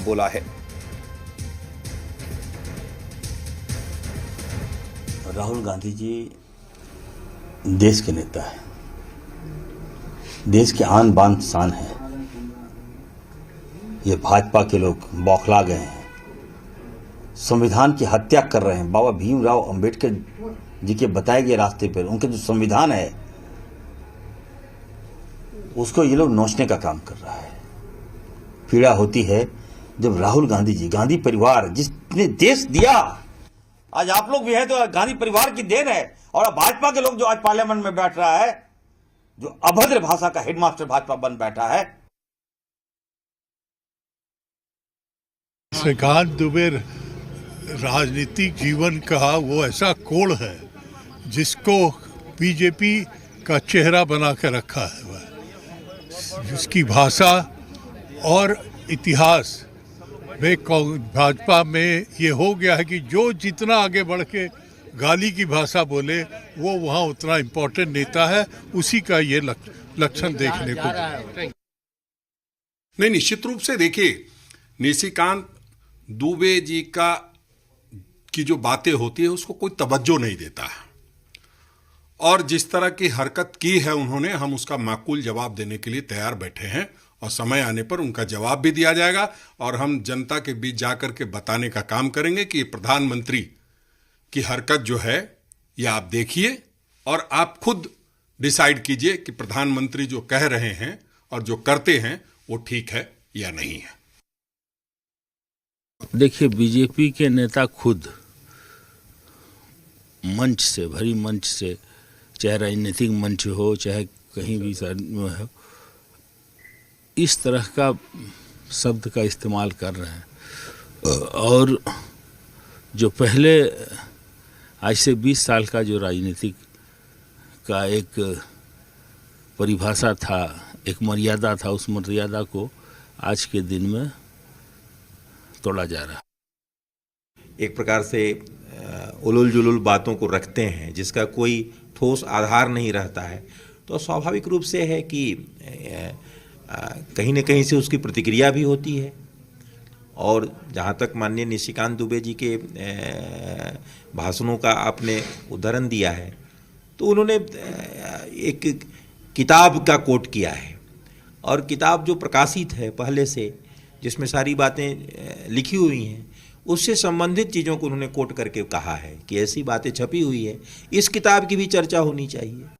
बोला है। राहुल गांधी जी देश के नेता है, देश की आन बान शान है। ये भाजपा के लोग बौखला गए हैं, संविधान की हत्या कर रहे हैं। बाबा भीमराव अंबेडकर जी के बताए गए रास्ते पर उनके जो संविधान है उसको ये लोग नोचने का काम कर रहा है। पीड़ा होती है जब राहुल गांधी जी, गांधी परिवार जिसने देश दिया, आज आप लोग भी हैं तो गांधी परिवार की देन है। और भाजपा के लोग जो आज पार्लियामेंट में बैठ रहा है, जो अभद्र भाषा का हेडमास्टर भाजपा बन बैठा है। श्रीकांत दुबे राजनीतिक जीवन का वो ऐसा कोण है जिसको बीजेपी का चेहरा बना के रखा है। वह जिसकी भाषा और इतिहास में भाजपा में ये हो गया है कि जो जितना आगे बढ़ के गाली की भाषा बोले वो वहाँ उतना इम्पोर्टेंट नेता है। उसी का ये लक्षण देखने को नहीं, निश्चित रूप से देखिए, निशिकांत दुबे जी की जो बातें होती है उसको कोई तवज्जो नहीं देता है, और जिस तरह की हरकत की है उन्होंने, हम उसका माकूल जवाब देने के लिए तैयार बैठे हैं और समय आने पर उनका जवाब भी दिया जाएगा। और हम जनता के बीच जाकर के बताने का काम करेंगे कि प्रधानमंत्री की हरकत जो है ये आप देखिए और आप खुद डिसाइड कीजिए कि प्रधानमंत्री जो कह रहे हैं और जो करते हैं वो ठीक है या नहीं है। देखिए, बीजेपी के नेता खुद मंच से, भरी मंच से, चाहे राजनीतिक मंच हो चाहे कहीं भी में हो, इस तरह का शब्द का इस्तेमाल कर रहे हैं। और जो पहले आज से 20 साल का जो राजनीतिक का एक परिभाषा था, एक मर्यादा था, उस मर्यादा को आज के दिन में तोड़ा जा रहा है। एक प्रकार से उलुल जुलुल बातों को रखते हैं जिसका कोई ठोस आधार नहीं रहता है, तो स्वाभाविक रूप से है कि कहीं न कहीं से उसकी प्रतिक्रिया भी होती है। और जहाँ तक माननीय निशिकांत दुबे जी के भाषणों का आपने उदाहरण दिया है, तो उन्होंने एक किताब का कोट किया है, और किताब जो प्रकाशित है पहले से, जिसमें सारी बातें लिखी हुई हैं, उससे संबंधित चीज़ों को उन्होंने कोट करके कहा है कि ऐसी बातें छपी हुई है, इस किताब की भी चर्चा होनी चाहिए।